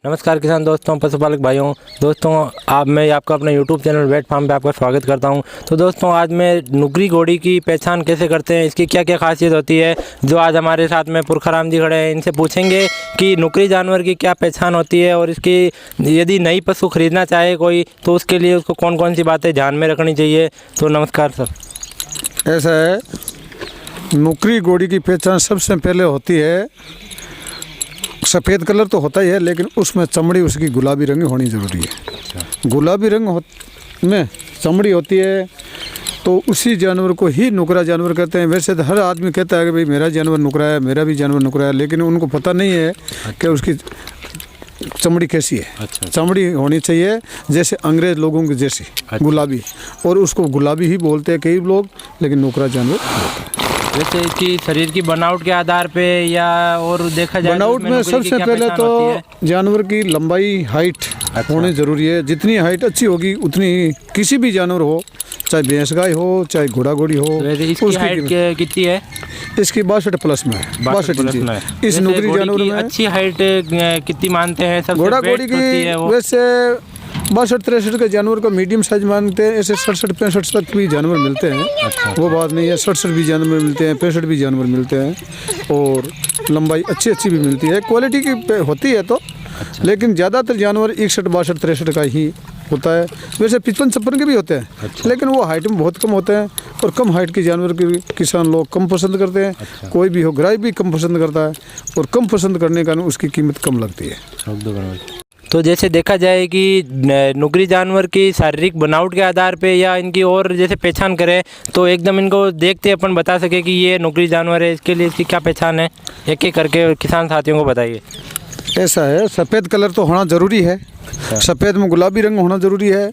नमस्कार किसान दोस्तों, पशुपालक भाइयों दोस्तों, मैं आपका अपने YouTube चैनल वेट फार्म पे आपका स्वागत करता हूं। तो दोस्तों, आज मैं नुकरी घोड़ी की पहचान कैसे करते हैं, इसकी क्या क्या खासियत होती है, जो आज हमारे साथ में पुरखाराम जी खड़े हैं, इनसे पूछेंगे कि नुकरी जानवर की क्या पहचान होती है और इसकी यदि नई पशु खरीदना चाहे कोई तो उसके लिए उसको कौन कौन सी बातें ध्यान में रखनी चाहिए। तो नमस्कार सर। ऐसा है, नुकरी घोड़ी की पहचान सबसे पहले होती है, सफ़ेद कलर तो होता ही है लेकिन उसमें चमड़ी उसकी गुलाबी रंग होनी ज़रूरी है। गुलाबी रंग में चमड़ी होती है तो उसी जानवर को ही नुकरा जानवर कहते हैं। वैसे तो हर आदमी कहता है कि भाई मेरा जानवर नुकरा है, मेरा भी जानवर नुकरा है, लेकिन उनको पता नहीं है कि उसकी चमड़ी कैसी है। चमड़ी होनी चाहिए जैसे अंग्रेज लोगों की जैसी गुलाबी, और उसको गुलाबी ही बोलते हैं कई लोग, लेकिन नुकरा जानवर बोलते हैं। वैसे इसकी शरीर की बनावट के आधार पे या और देखा जाए बनावट में सबसे पहले तो जानवर की लंबाई हाइट होनी ज़रूरी है। जितनी हाइट अच्छी होगी उतनी ही किसी भी जानवर हो, चाहे भैंस गाय हो चाहे घोड़ा घोड़ी हो। इसकी हाइट कितनी है? इसकी 62 प्लस में है, 62 इंच। इस नुकरी जानवर में अच्छी हाइट कितनी मानते हैं? घोड़ा घोड़ी की वैसे 62-63 के जानवर को मीडियम साइज मानते हैं। ऐसे 67-65 तक भी जानवर मिलते हैं। वो बात नहीं है, 67 भी जानवर मिलते हैं, 65 भी जानवर मिलते हैं, और लंबाई अच्छी भी मिलती है। क्वालिटी की होती है तो लेकिन ज़्यादातर जानवर 61-62-63 का ही होता है। वैसे 55-56 के भी होते हैं, लेकिन वो हाइट में बहुत कम होते हैं, और कम हाइट के जानवर के किसान लोग कम पसंद करते हैं। कोई भी हो, गाय भी कम पसंद करता है, और कम पसंद करने का उसकी कीमत कम लगती है। तो जैसे देखा जाए कि नुकरी जानवर की शारीरिक बनावट के आधार पे या इनकी और जैसे पहचान करें तो एकदम इनको देखते अपन बता सके कि ये नुकरी जानवर है, इसके लिए इसकी क्या पहचान है, एक एक करके किसान साथियों को बताइए। ऐसा है, सफ़ेद कलर तो होना ज़रूरी है, सफ़ेद में गुलाबी रंग होना ज़रूरी है,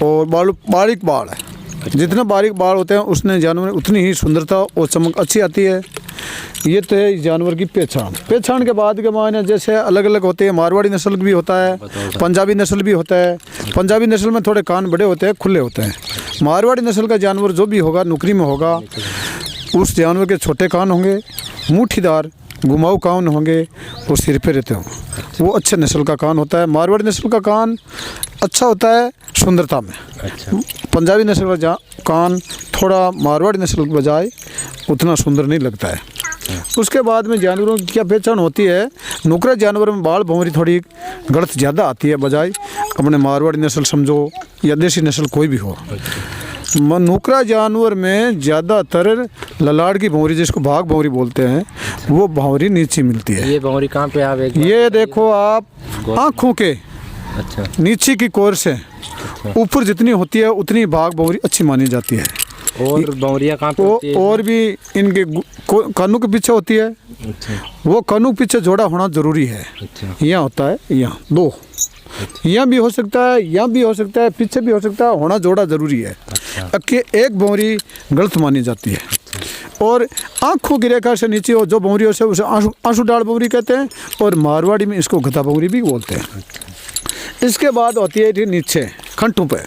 और बारीक बाल है। जितना बारीक बाल होते हैं उसने जानवर उतनी ही सुंदरता और चमक अच्छी आती है। ये तो है जानवर की पहचान के बाद के मायने जैसे अलग अलग होते हैं। मारवाड़ी नस्ल भी होता है, पंजाबी नस्ल भी होता है। पंजाबी नस्ल में थोड़े कान बड़े होते हैं, खुले होते हैं। मारवाड़ी नस्ल का जानवर जो भी होगा नुकरी में होगा, उस जानवर के छोटे कान होंगे, मुठीदार घुमाऊ कान होंगे, और सिर पे रहते होंगे। वो अच्छे नस्ल का कान होता है। मारवाड़ी नस्ल का कान अच्छा होता है सुंदरता में। पंजाबी नस्ल का कान थोड़ा मारवाड़ी नस्ल के बजाय उतना सुंदर नहीं लगता है। उसके बाद में जानवरों की क्या पहचान होती है, नुकरा जानवर में बाल भौंरी थोड़ी गढ़त ज़्यादा आती है बजाय अपने मारवाड़ी नस्ल समझो या देसी नस्ल कोई भी हो। नुकरा जानवर में ज़्यादातर ललाड़ की भौंरी, जिसको भाग भौंरी बोलते हैं, वो भौंरी नीचे मिलती है। ये भौंरी कहाँ पे आप ये देखो आप, आँखों के नीचे की कोर से ऊपर जितनी होती है उतनी भाग भौंरी अच्छी मानी जाती है। और भौंरियाँ कहाँ पे होती है? और भी इनके कानों के पीछे होती है। वो कानों के पीछे जोड़ा होना ज़रूरी है। यहाँ होता है, यहाँ दो, यहाँ भी हो सकता है, यहाँ भी हो सकता है, पीछे भी हो सकता है, होना जोड़ा ज़रूरी है। कि एक भौंरी गलत मानी जाती है। और आँखों की रेखा से नीचे हो जो भौंरी से उसे आंसू डाल भौंरी कहते हैं, और मारवाड़ी में इसको गधा भौंरी भी बोलते हैं। इसके बाद होती है नीचे कंठों पे,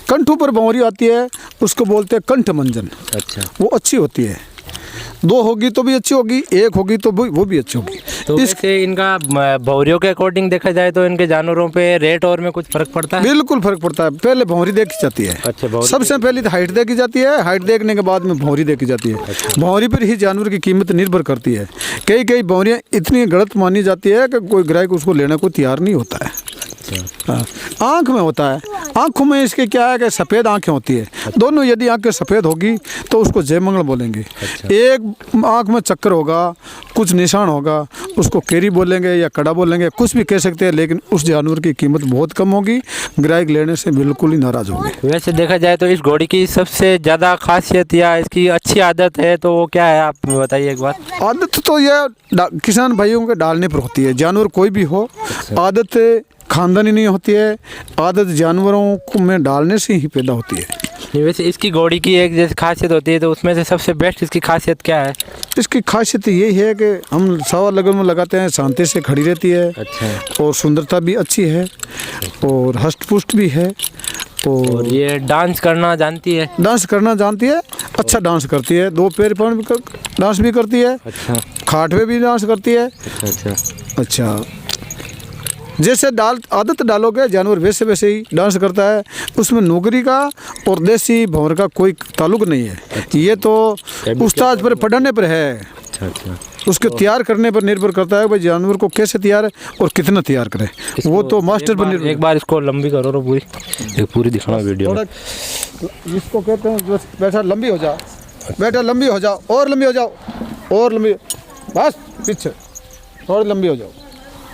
कंठों पर भौंरी आती है, उसको बोलते हैं कंठ मंजन। वो अच्छी होती है। दो होगी तो भी अच्छी होगी, एक होगी तो वो भी अच्छी होगी। तो इससे इनका भौरियों के अकॉर्डिंग देखा जाए तो इनके जानवरों पे रेट और में कुछ फर्क पड़ता है? बिल्कुल फर्क पड़ता है। पहले भौंरी देखी जाती है। सबसे पहले तो हाइट देखी जाती है, हाइट देखने के बाद में भौंरी देखी जाती है। भौंरी पर ही जानवर की कीमत निर्भर करती है। कई भौंरियाँ इतनी गलत मानी जाती है कि कोई ग्राहक उसको लेने को तैयार नहीं होता है। आँख में होता है, आँखों में इसके क्या है कि सफ़ेद आँखें होती है। दोनों यदि आँखें सफ़ेद होगी तो उसको जयमंगल बोलेंगे। एक आँख में चक्कर होगा, कुछ निशान होगा, उसको केरी बोलेंगे या कड़ा बोलेंगे, कुछ भी कह सकते हैं, लेकिन उस जानवर की कीमत बहुत कम होगी, ग्राहक लेने से बिल्कुल ही नाराज़ होंगे। वैसे देखा जाए तो इस घोड़ी की सबसे ज़्यादा खासियत या इसकी अच्छी आदत है तो वो क्या है, आप बताइए एक बार। आदत तो यह किसान भाइयों के डालने पर होती है। जानवर कोई भी हो, आदत खानदानी नहीं होती है, आदत जानवरों को में डालने से ही पैदा होती है। वैसे इसकी घोड़ी की एक जैसे खासियत होती है तो उसमें से सबसे बेस्ट इसकी खासियत क्या है? इसकी खासियत यही है कि हम सवा लगन में लगाते हैं, शांति से खड़ी रहती है। और सुंदरता भी अच्छी है, और हष्ट पुष्ट भी है, और ये डांस करना जानती है। डांस करना जानती है, अच्छा डांस करती है। दो पैर पर भी डांस भी करती है। खाट पे भी डांस करती है। अच्छा जैसे आदत डालोगे जानवर वैसे वैसे ही डांस करता है। उसमें नौकरी का और देसी भंवर का कोई ताल्लुक नहीं है। ये तो उस्ताद पर पढ़ाने पर है। अच्छा। उसको तैयार करने पर निर्भर करता है भाई जानवर को कैसे तैयार और कितना तैयार करे, वो तो मास्टर पर निर्भर। एक बार इसको लंबी करो रो पूरी दिखाना वीडियो में। इसको कहते हैं बस बैठा लंबी हो जाओ, बैठा लंबी हो जाओ, और लंबी हो जाओ, और लंबी, बस पीछे थोड़ी लंबी हो जाओ,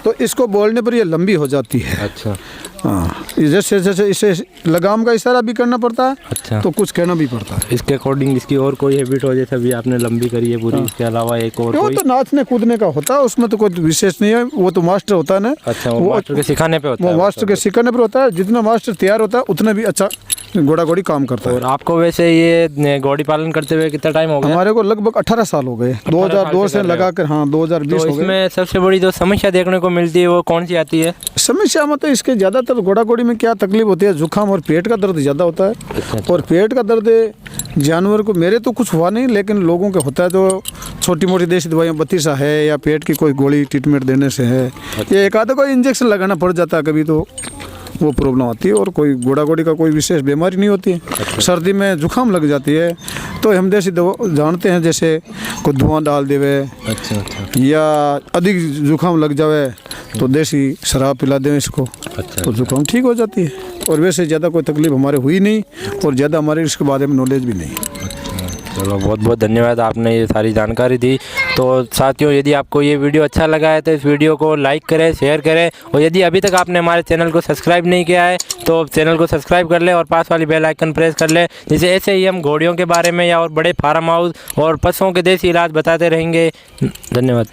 तो इसको बोलने पर ये लंबी हो जाती है। अच्छा। हाँ, जैसे जैसे इसे लगाम का इशारा भी करना पड़ता है। अच्छा। तो कुछ कहना भी पड़ता है। इसके अकॉर्डिंग इसकी और कोई हैबिट हो, जैसे अभी आपने लंबी करी है पूरी, इसके अलावा एक और वो कोई? तो नाचने कूदने का होता है, उसमें तो कोई विशेष नहीं है, वो तो मास्टर होता है ना। अच्छा, वो मास्टर के सिखाने पे होता है? वो मास्टर के सिखाने पर होता है। जितना मास्टर तैयार होता है उतना भी अच्छा घोड़ा घोड़ी काम करता है। और आपको वैसे ये घोड़ी पालन करते हुए कितना टाइम हो गया? हमारे को लगभग 18 साल हो गए, 2002 से लगाकर। हाँ, 2020 तो हो गए। इसमें सबसे बड़ी जो समस्या देखने को मिलती है वो कौन सी आती है? समस्या में तो इसके ज़्यादातर घोड़ा घोड़ी में क्या तकलीफ होती है, जुकाम और पेट का दर्द ज़्यादा होता है। और पेट का दर्द जानवर को, मेरे तो कुछ हुआ नहीं, लेकिन लोगों के होता है। तो छोटी मोटी देसी दवाइयाँ बत्तीसा है या पेट की कोई गोली ट्रीटमेंट देने से है, या एक आधा कोई इंजेक्शन लगाना पड़ जाता है कभी, तो वो प्रॉब्लम आती है। और कोई घोड़ा घोड़ी का कोई विशेष बीमारी नहीं होती है। सर्दी में जुकाम लग जाती है तो हम देसी दवा जानते हैं, जैसे कोई धुआं डाल देवे। अच्छा। या अधिक जुकाम लग जावे तो देसी शराब पिला दें इसको। अच्छा। तो जुकाम ठीक हो जाती है। और वैसे ज़्यादा कोई तकलीफ हमारे हुई नहीं, और ज़्यादा हमारे इसके बारे में नॉलेज भी नहीं। चलो, बहुत बहुत धन्यवाद, आपने ये सारी जानकारी दी। तो साथियों, यदि आपको ये वीडियो अच्छा लगा है तो इस वीडियो को लाइक करें, शेयर करें, और यदि अभी तक आपने हमारे चैनल को सब्सक्राइब नहीं किया है तो चैनल को सब्सक्राइब कर लें और पास वाली बेल आइकन प्रेस कर लें, जिससे ऐसे ही हम घोड़ियों के बारे में या और बड़े फार्म हाउस और पशुओं के देसी इलाज बताते रहेंगे। धन्यवाद।